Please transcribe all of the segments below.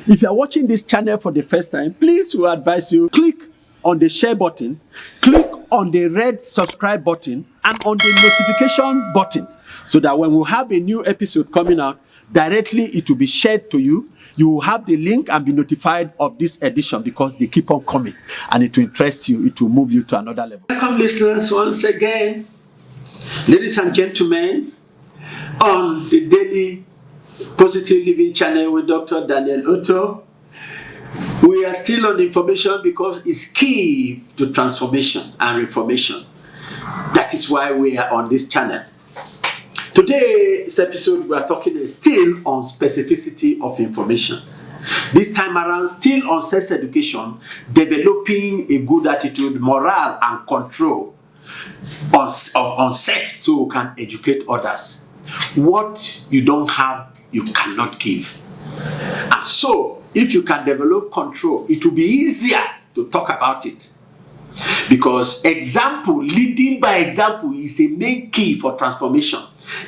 If you are watching this channel for the first time, please we advise you click on the share button, click on the red subscribe button, and on the notification button, so that when we have a new episode coming out, directly it will be shared to you. You will have the link and be notified of this edition because they keep on coming and it will interest you. It will move you to another level. Welcome, listeners, once again, ladies and gentlemen, on the Daily Positive Living channel with Dr. Daniel Otoh. We are still on information because it's key to transformation and reformation. That is why we are on this channel. Today's episode, we are talking still on specificity of information. This time around, still on sex education, developing a good attitude, morale, and control on sex so we can educate others. What you don't have, you cannot give. And so, if you can develop control, it will be easier to talk about it. Because example, leading by example, is a main key for transformation.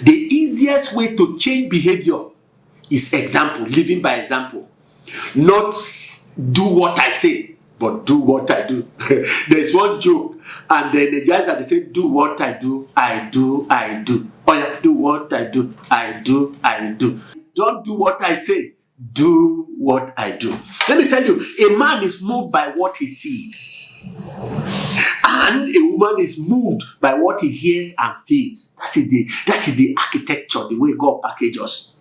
The easiest way to change behavior is example, living by example. Not do what I say, but do what I do. There's one joke, and the Nigerians they say, do what I do, I do, I do. Oh yeah, do what I do, I do, I do. Don't do what I say, do what I do. Let me tell you, a man is moved by what he sees. And a woman is moved by what he hears and feels. That is the architecture, the way God packages us.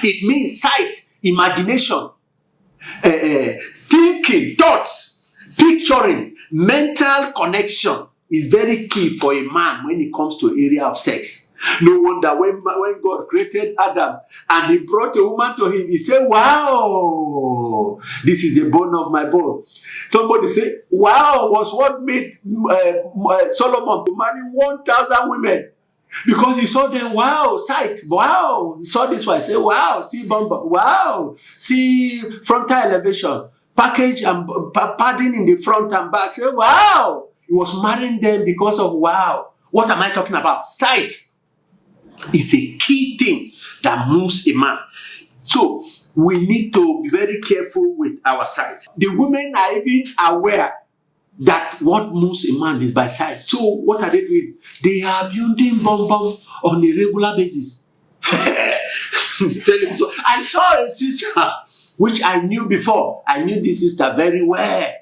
It means sight, imagination, thinking, thoughts, picturing, mental connection is very key for a man when it comes to area of sex. No wonder when God created Adam and he brought a woman to him, he said, wow, this is the bone of my bone. Somebody say, wow, was what made Solomon to marry 1,000 women. Because he saw them, wow, sight, wow. He saw this one, say, wow, see bumper, wow, see frontal elevation, package and padding in the front and back. Say, wow. He was marrying them because of wow. What am I talking about? Sight is a key thing that moves a man. So we need to be very careful with our sight. The women are even aware that what moves a man is by sight. So what are they doing? They are building bum on a regular basis. So I saw a sister which I knew before. I knew this sister very well.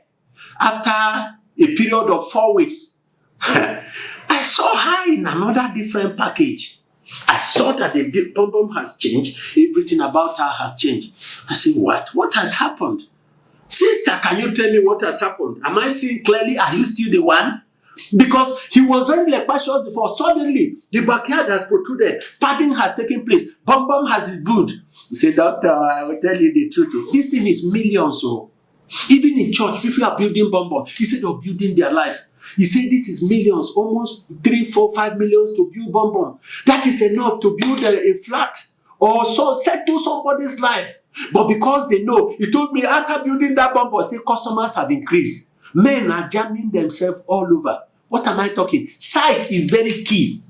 After a period of 4 weeks, I saw her in another different package. I saw that the bum has changed. Everything about her has changed. I said, what? What has happened? Sister, can you tell me what has happened? Am I seeing clearly? Are you still the one? Because he was very leprous before. Suddenly, the backyard has protruded. Padding has taken place. Bum has his blood. He said, doctor, I will tell you the truth. This thing is millions. So even in church, people are building bum. He said they're building their life. He said this is millions, almost 3, 4, 5 millions to build bum. That is enough to build a flat or so settle somebody's life. But because they know, he told me after building that bum, say customers have increased. Men are jamming themselves all over. What am I talking? Sight is very key.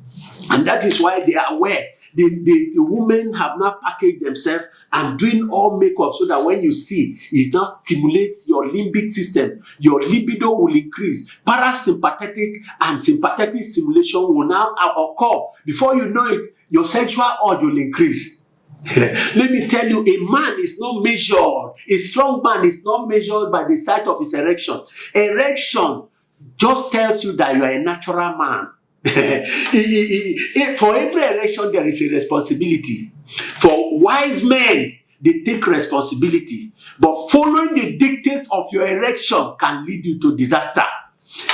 And that is why they are aware. The women have now packaged themselves and doing all makeup so that when you see, it now stimulates your limbic system. Your libido will increase. Parasympathetic and sympathetic stimulation will now occur. Before you know it, your sexual urge will increase. Let me tell you, a man is not measured. A strong man is not measured by the size of his erection. Erection just tells you that you are a natural man. For every erection, there is a responsibility. For wise men, they take responsibility. But following the dictates of your erection can lead you to disaster.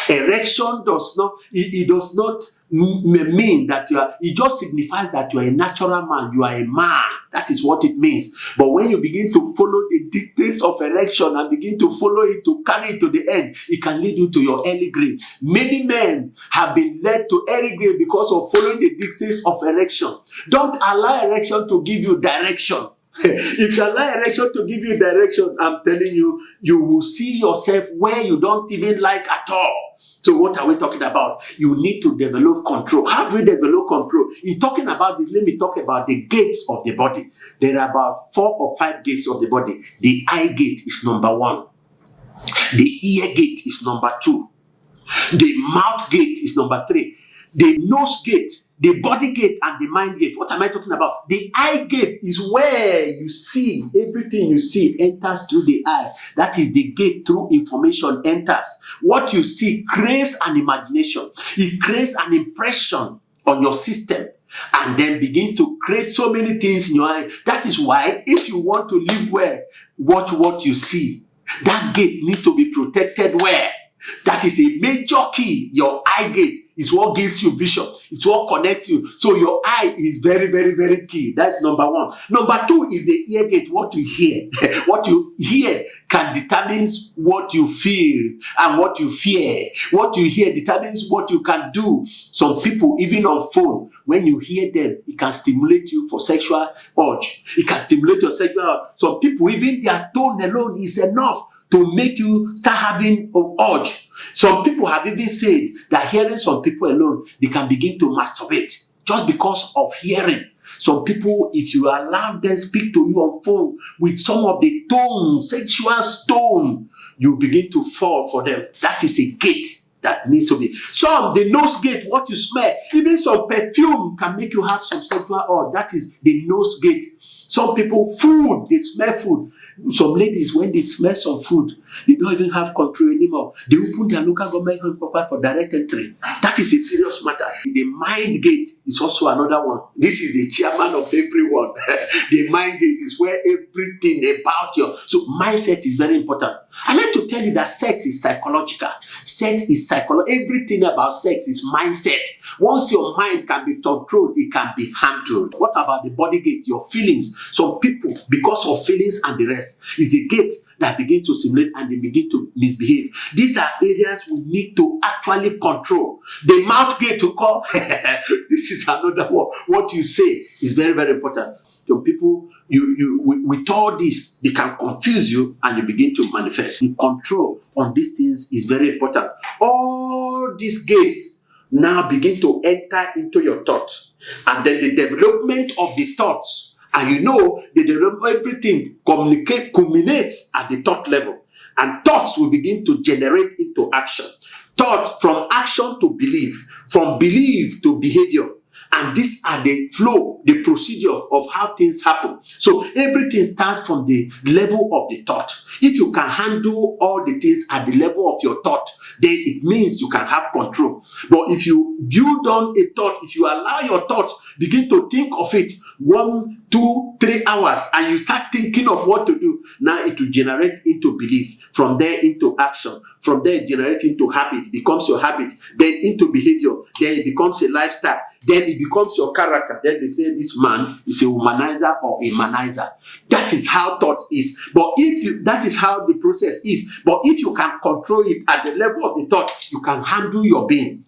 Erection does not mean that you are, it just signifies that you are a natural man, you are a man. That is what it means. But when you begin to follow the dictates of erection and begin to follow it to carry it to the end, it can lead you to your early grave. Many men have been led to early grave because of following the dictates of erection. Don't allow erection to give you direction. If you allow erection to give you direction, I'm telling you, you will see yourself where you don't even like at all. So what are we talking about? You need to develop control. How do we develop control? In talking about this, let me talk about the gates of the body. There are about 4 or 5 gates of the body. The eye gate is number 1. The ear gate is number 2. The mouth gate is number 3. The nose gate, the body gate, and the mind gate. What am I talking about? The eye gate is where you see, everything you see enters through the eye. That is the gate through information enters. What you see creates an imagination. It creates an impression on your system and then begins to create so many things in your eye. That is why if you want to live well, watch what you see. That gate needs to be protected well. That is a major key. Your eye gate is what gives you vision. It's what connects you. So your eye is very, very, very key. That's number 1. Number 2 is the ear gate, what you hear. What you hear can determine what you feel and what you fear. What you hear determines what you can do. Some people, even on phone, when you hear them, it can stimulate you for sexual urge. It can stimulate your sexual urge. Some people, even their tone alone is enough to make you start having an urge. Some people have even said that hearing some people alone, they can begin to masturbate just because of hearing. Some people, if you allow them speak to you on phone with some of the tone, sexual tone, you begin to fall for them. That is a gate that needs to be. Some, the nose gate, what you smell, even some perfume can make you have some sexual urge. That is the nose gate. Some people, food, they smell food. Some ladies, when they smell some food, they don't even have control anymore. They open their local government health profile for direct entry. That is a serious matter. The mind gate is also another one. This is the chairman of everyone. The mind gate is where everything about your... So mindset is very important. I like to tell you that sex is psychological. Sex is psychological. Everything about sex is mindset. Once your mind can be controlled, it can be handled. What about the body gate, your feelings? Some people, because of feelings and the rest, is a gate that begins to simulate and they begin to misbehave. These are areas we need to actually control. The mouth gate to call, this is another one. What you say is very, very important. Some people, with all this, they can confuse you and you begin to manifest. The control on these things is very important. All these gates now begin to enter into your thoughts. And then the development of the thoughts, and you know, everything culminates at the thought level. And thoughts will begin to generate into action. Thought from action to belief, from belief to behavior. And these are the flow, the procedure of how things happen. So everything starts from the level of the thought. If you can handle all the things at the level of your thought, then it means you can have control. But if you build on a thought, if you allow your thoughts begin to think of it 1, 2, 3 hours, and you start thinking of what to do, now it will generate into belief. From there into action. From there it generates into habit. It becomes your habit. Then into behavior. Then it becomes a lifestyle. Then it becomes your character. Then they say this man is a womanizer or a manizer. That is how thought is. But that is how the process is. But if you can control it at the level of the thought, you can handle your being.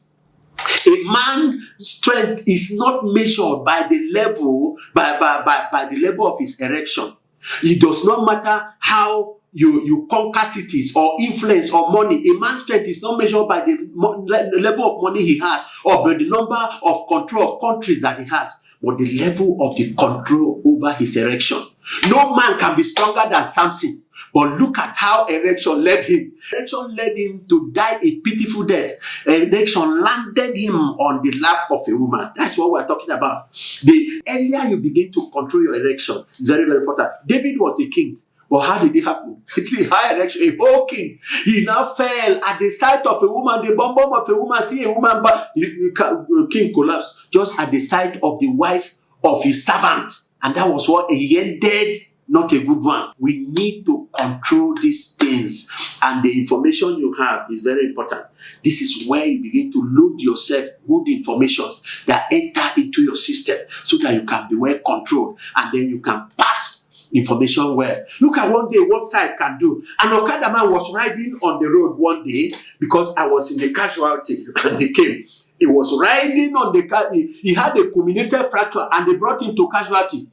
A man's strength is not measured by the level, by the level of his erection. It does not matter how you conquer cities or influence or money. A man's strength is not measured by the level of money he has or by the number of control of countries that he has, but the level of the control over his erection. No man can be stronger than Samson. But look at how erection led him. Erection led him to die a pitiful death. Erection landed him on the lap of a woman. That's what we're talking about. The earlier you begin to control your erection, it's very, very important. David was a king. But how did it happen? See, high erection, a whole king. He now fell at the sight of a woman, the bum of a woman, see a woman, but the king collapsed just at the sight of the wife of his servant. And that was what he ended. Not a good one. We need to control these things. And the information you have is very important. This is where you begin to load yourself good informations that enter into your system so that you can be well controlled. And then you can pass information well. Look at one day what side can do. An Okada man was riding on the road one day because I was in the casualty and he came. He was riding on the car. He had a comminuted fracture and they brought him to casualty.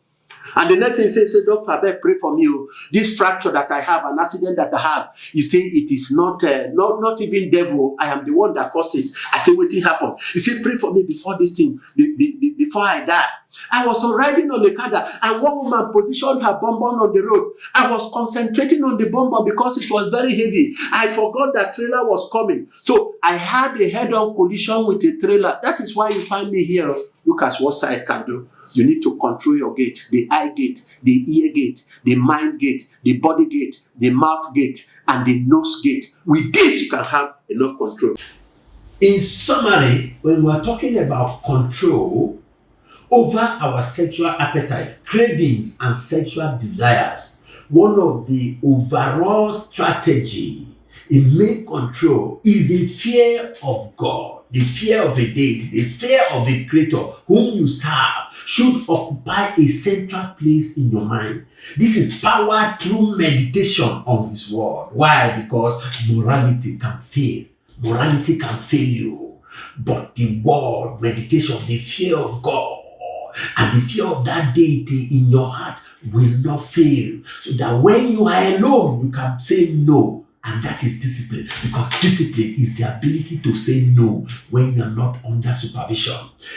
And the next thing he says, so Doctor, I beg, pray for me. Oh. This fracture that I have, an accident that I have, he said it is not even devil. I am the one that caused it. I say, what happened? He said, pray for me before this thing, before I die. I was riding on the car and one woman positioned her bonbon on the road. I was concentrating on the bonbon because it was very heavy. I forgot that trailer was coming. So I had a head-on collision with a trailer. That is why you find me here. Look at what sight can do. You need to control your gate, the eye gate, the ear gate, the mind gate, the body gate, the mouth gate, and the nose gate. With this, you can have enough control. In summary, when we are talking about control over our sexual appetite, cravings, and sexual desires, one of the overall strategy in main control is the fear of God, the fear of a deity, the fear of a creator whom you serve should occupy a central place in your mind. This is power through meditation on His word. Why? Because morality can fail. Morality can fail you. But the word, meditation, the fear of God, and the fear of that deity in your heart will not fail. So that when you are alone, you can say no. And that is discipline. Because discipline is the ability to say no when you are not under supervision.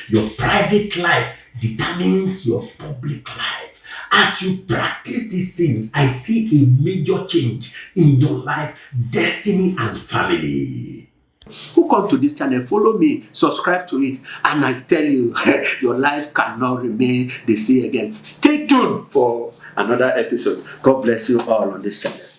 Your private life determines your public life. As you practice these things, I see a major change in your life, destiny, and family. Who come to this channel, follow me, subscribe to it, and I tell you, your life cannot remain the same again. Stay tuned for another episode. God bless you all on this channel.